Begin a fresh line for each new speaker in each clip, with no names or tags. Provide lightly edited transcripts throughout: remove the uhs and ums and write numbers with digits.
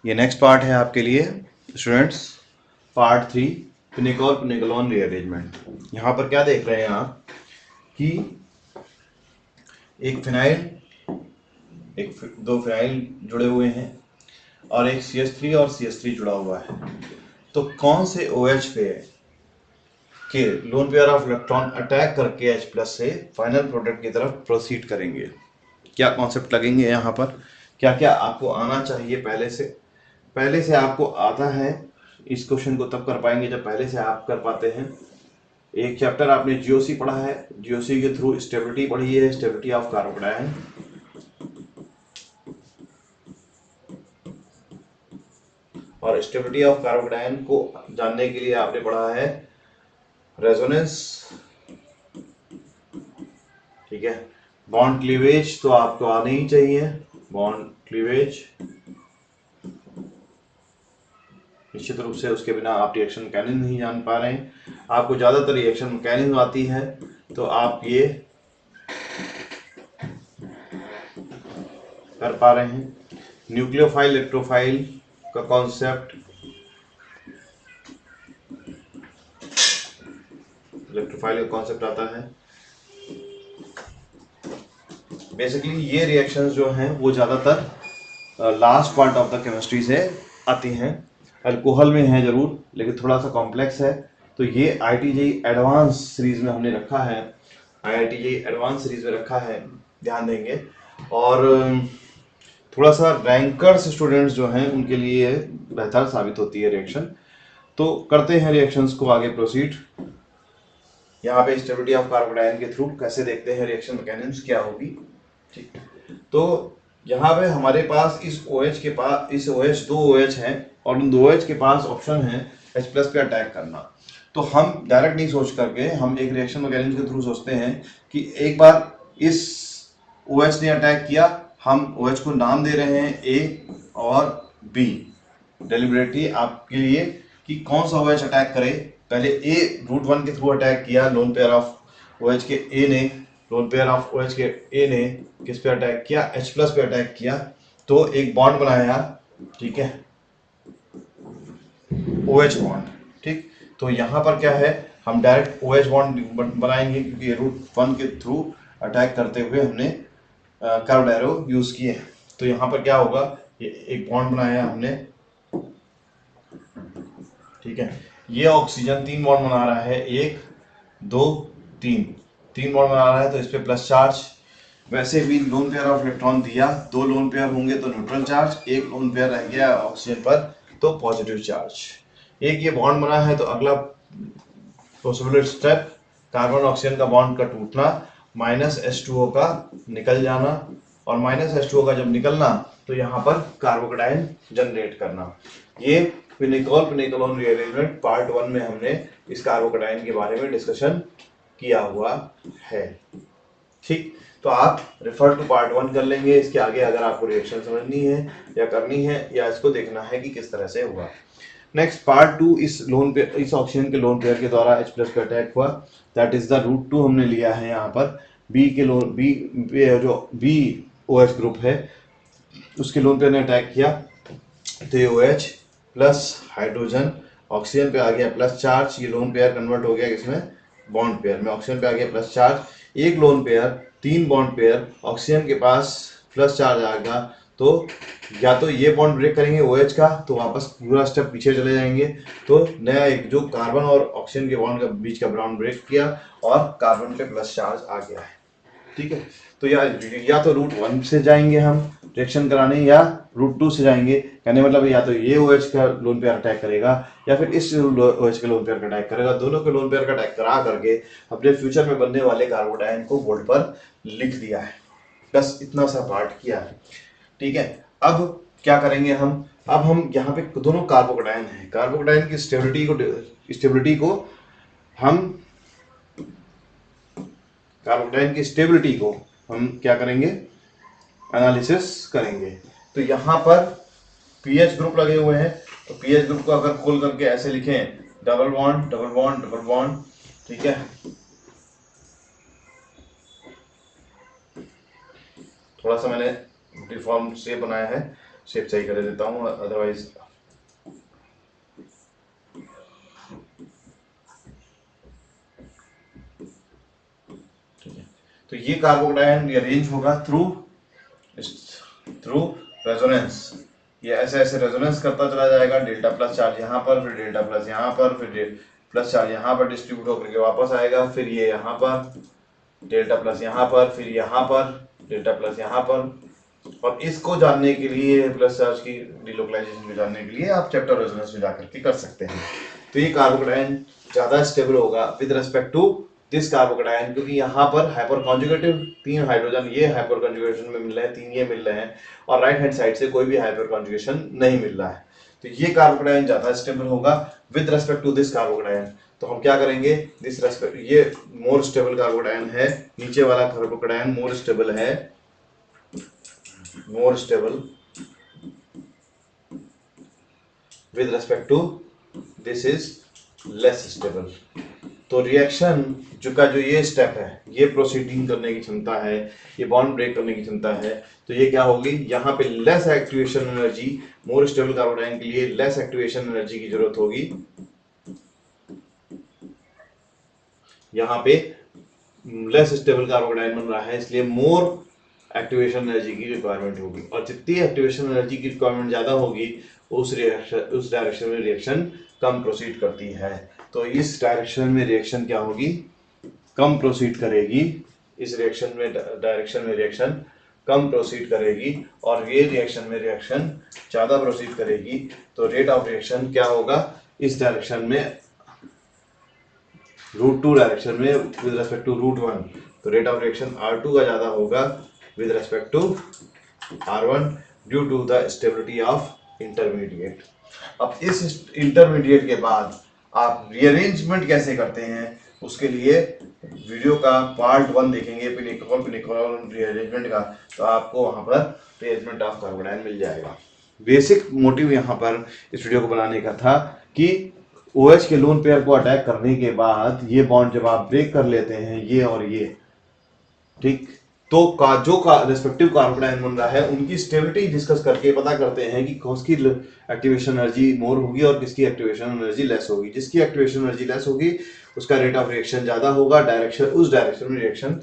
ये next part है आपके लिए स्टूडेंट्स, पार्ट 3, पिनिकॉल पिनिकलोन रीअरेंजमेंट। यहाँ पर क्या देख रहे हैं आप कि दो फिनाइल जुड़े हुए हैं और एक CH3 और CH3 जुड़ा हुआ है। तो कौन से OH पे के lone pair of electron attack करके H+ से फाइनल प्रोडक्ट की तरफ प्रोसीड करेंगे, क्या कॉन्सेप्ट लगेंगे यहाँ पर, क्या क्या आपको आना चाहिए पहले से आपको आता है। इस क्वेश्चन को तब कर पाएंगे जब पहले से आप कर पाते हैं। एक चैप्टर आपने GOC पढ़ा है, GOC के थ्रू स्टेबिलिटी पढ़ी है, स्टेबिलिटी ऑफ कार्बोकैटायन। और स्टेबिलिटी ऑफ कार्बोकैटायन को जानने के लिए आपने पढ़ा है रेजोनेंस, ठीक है। बॉन्ड क्लीवेज तो आपको आने ही चाहिए, बॉन्ड क्लीवेज निश्चित रूप से, उसके बिना आप रिएक्शन मैकेनिज्म नहीं जान पा रहे हैं। आपको ज्यादातर रिएक्शन मैकेनिज्म आती है तो आप ये कर पा रहे हैं। न्यूक्लियोफाइल इलेक्ट्रोफाइल का कॉन्सेप्ट, इलेक्ट्रोफाइल का कॉन्सेप्ट आता है। बेसिकली ये रिएक्शंस जो हैं वो ज्यादातर last part of the chemistry से आती हैं। अल्कोहल में है जरूर, लेकिन थोड़ा सा कॉम्प्लेक्स है। तो ये IIT JEE एडवांस सीरीज में हमने रखा है, IIT JEE एडवांस सीरीज में रखा है, ध्यान देंगे। और थोड़ा सा रैंकर्स स्टूडेंट्स जो हैं उनके लिए बेहतर साबित होती है रिएक्शन। तो करते हैं रिएक्शंस को आगे प्रोसीड। यहाँ पे स्टेबिलिटी ऑफ कार्बोकैटायन के थ्रू कैसे देखते हैं रिएक्शन मैकेनिज्म क्या होगी, ठीक। तो यहाँ पे हमारे पास इस OH के पास इस OH दो OH हैं और उन दो OH के पास ऑप्शन है H+ पे अटैक करना। तो हम डायरेक्ट नहीं सोच करके हम एक रिएक्शन मैकेनिज्म के थ्रू सोचते हैं कि एक बार इस OH ने अटैक किया, हम OH को नाम दे रहे हैं A और B डेलिबरेटली आपके लिए कि कौन सा OH अटैक करे। पहले A √1 के थ्रू अटैक किया, लोन पेयर ऑफ OH के A ने, लोन पेयर ऑफ OH के A ने किस पे अटैक किया, H+ पे अटैक किया। तो एक बॉन्ड बनाया, ठीक है, OH बॉन्ड, ठीक। तो यहाँ पर क्या है, हम डायरेक्ट OH बॉन्ड बनाएंगे क्योंकि √1 के थ्रू अटैक करते हुए हमने कर्व्ड एरो यूज किए हैं। तो यहाँ पर क्या होगा, ये एक बॉन्ड बनाया हमने, ठीक है। ये ऑक्सीजन 3 बॉन्ड बना रहा है, 1 2 3 बॉन्ड बना रहा है, तो इस पे प्लस चार्ज। वैसे भी लोन पेयर ऑफ इलेक्ट्रॉन दिया, 2 लोन पेयर होंगे तो न्यूट्रल चार्ज, 1 लोन पेयर रह गया ऑक्सीजन पर तो पॉजिटिव चार्ज। एक ये बॉन्ड बना है तो अगला पॉसिबल स्टेप, कार्बन ऑक्सीजन का बॉन्ड का टूटना, -H2O का निकल जाना, और -H2O का जब निकलना तो यहाँ पर कार्बोकैटायन जनरेट करना। ये पिनिकॉल पिनिकलोन रीअरेंजमेंट पार्ट 1 में हमने इस कार्बोकैटायन के बारे में डिस्कशन किया हुआ है, ठीक। तो आप रेफर टू पार्ट 1 कर लेंगे। इसके आगे अगर आपको रिएक्शन समझनी है या करनी है या इसको देखना है कि किस तरह से हुआ। नेक्स्ट पार्ट 2, इस ऑक्सीजन के लोन पेयर के द्वारा H+ पे अटैक हुआ, दैट इज द √2 हमने लिया है। यहाँ पर जो बी OH ग्रुप है उसके लोन पेयर ने अटैक किया, तो ये OH प्लस हाइड्रोजन, ऑक्सीजन पे आ गया प्लस चार्ज, ये लोन पेयर कन्वर्ट हो गया इसमें बॉन्ड पेयर में, ऑक्सीजन पे आ गया प्लस चार्ज। एक lone pair, 3 bond pair, oxygen के पास प्लस चार्ज आ गया, तो या तो ये बॉन्ड ब्रेक करेंगे OH का तो वापस पूरा स्टेप पीछे चले जाएंगे, तो नया एक जो कार्बन और ऑक्सीजन के बॉन्ड का बीच का बॉन्ड ब्रेक किया और कार्बन पे प्लस चार्ज आ गया है, ठीक है। तो या तो √1 से जाएंगे हम रिएक्शन कराने या √2 से जाएंगे, कहने मतलब या तो ये OH का लोन पेयर अटैक करेगा या फिर इस OH के लोन पेयर का अटैक करेगा। दोनों के लोन पेयर का अटैक करा करके अपने फ्यूचर में बनने वाले कार्बोकैटायन को बोर्ड पर लिख दिया है, बस इतना सा पार्ट किया है, ठीक है। अब क्या करेंगे अब हम यहाँ पे दोनों कार्बोकैटायन है, कार्बोकैटायन की स्टेबिलिटी को हम कार्बोकैटायन की स्टेबिलिटी को हम क्या करेंगे, एनालिसिस करेंगे। तो यहाँ पर पीएच ग्रुप लगे हुए हैं, तो पीएच ग्रुप को अगर खोल करके ऐसे लिखें, double bond double bond double bond, ठीक है। थोड़ा सा मैंने डिफॉर्म से बनाया है, शेप सही कर देता हूँ, अदरवाइज तो ये कार्बोकैटायन रीअरेंज होगा थ्रू रेजोनेंस। ये ऐसे ऐसे रेजोनेंस करता चला जाएगा, डेल्टा प्लस चार्ज यहाँ पर, फिर डेल्टा प्लस यहाँ पर, फिर प्लस चार्ज यहाँ पर डिस्ट्रीब्यूट होकर के वापस आएगा, फिर ये यहाँ पर डेल्टा प्लस यहाँ पर, फिर यहाँ पर डेल्टा प्लस यहाँ पर। और इसको जानने के लिए, प्लस चार्ज की डिलोकलाइजेशन को जानने के लिए आप चैप्टर रेजोनेंस में जाकर के कर सकते हैं। तो ये कार्बोकैटायन ज्यादा स्टेबल होगा with respect to this carbocation, क्योंकि यहाँ पर हाइपर कॉन्जुगेटिव 3 हाइड्रोजन ये हाइपर कॉन्जुगेशन में मिल रहे हैं, 3 ये मिल रहे हैं, और राइट हैंड साइड से कोई भी हाइपर कॉन्जुगेशन नहीं मिल रहा है। तो ये कार्बोकैटायन ज्यादा स्टेबल होगा with respect to this carbocation. तो हम क्या करेंगे, दिस रेस्पेक्ट, ये मोर स्टेबल कार्बोकैटायन है, नीचे वाला कार्बोकैटायन मोर स्टेबल है, more stable with respect to this is less stable. तो रिएक्शन जो ये स्टेप है, ये प्रोसीडिंग करने की क्षमता है, ये बॉन्ड ब्रेक करने की क्षमता है, तो ये क्या होगी, यहाँ पे less activation energy, more stable carbocation के लिए लेस एक्टिवेशन एनर्जी की जरूरत होगी, यहाँ पे लेस स्टेबल कार्बोकैटायन बन रहा है इसलिए मोर एक्टिवेशन एनर्जी की रिक्वायरमेंट होगी, और जितनी एक्टिवेशन एनर्जी की रिक्वायरमेंट ज्यादा होगी उस डायरेक्शन में रिएक्शन कम प्रोसीड करती है। तो इस डायरेक्शन में रिएक्शन क्या होगी, कम प्रोसीड करेगी, इस रिएक्शन में डायरेक्शन में रिएक्शन कम प्रोसीड करेगी, और ये रिएक्शन में रिएक्शन ज्यादा प्रोसीड करेगी। तो रेट ऑफ रिएक्शन क्या होगा, इस डायरेक्शन में √2 डायरेक्शन में विद रेस्पेक्ट टू √1, तो रेट ऑफ रिएक्शन R2 का ज्यादा होगा with respect to R1 due to the stability of intermediate. अब इस इंटरमीडिएट के बाद आप रीअरेंजमेंट कैसे करते हैं, उसके लिए वीडियो का पार्ट 1 देखेंगे पिनिकॉल रीअरेंजमेंट का, तो आपको वहां पर रीअरेंजमेंट ऑफ कार्बोकैटायन मिल जाएगा। बेसिक मोटिव यहाँ पर इस वीडियो को बनाने का था कि OH के लोन पेयर को अटैक करने के बाद ये बॉन्ड जब आप ब्रेक कर लेते हैं, ये और ये, ठीक, तो जो रेस्पेक्टिव कार्बोकैटायन बन रहा है उनकी स्टेबिलिटी डिस्कस करके पता करते हैं कि किसकी एक्टिवेशन एनर्जी मोर होगी और किसकी एक्टिवेशन एनर्जी लेस होगी। जिसकी एक्टिवेशन एनर्जी लेस होगी उसका रेट ऑफ रिएक्शन ज्यादा होगा, उस डायरेक्शन में रिएक्शन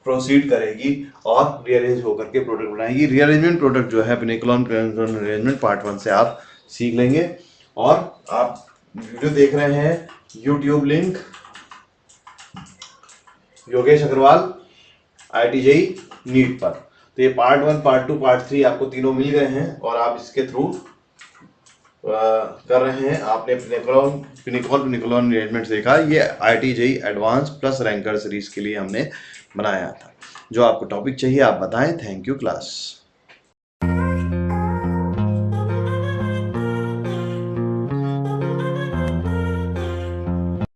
प्रोसीड करेगी और रीअरेंज होकर के प्रोडक्ट बनाएगी। रीअरेंजमेंट प्रोडक्ट जो है पिनिकॉल रीअरेंजमेंट पार्ट 1 से आप सीख लेंगे। और आप वीडियो देख रहे हैं YouTube link Yogesh Agrawal IIT-JEE NEET पर, तो ये पार्ट 1 पार्ट 2 पार्ट 3 आपको तीनों मिल गए हैं और आप इसके थ्रू कर रहे हैं। आपने पिनिकॉल रीअरेंजमेंट देखा, ये IIT-JEE advance plus ranker series के लिए हमने बनाया था। जो आपको टॉपिक चाहिए आप बताएं। Thank you class.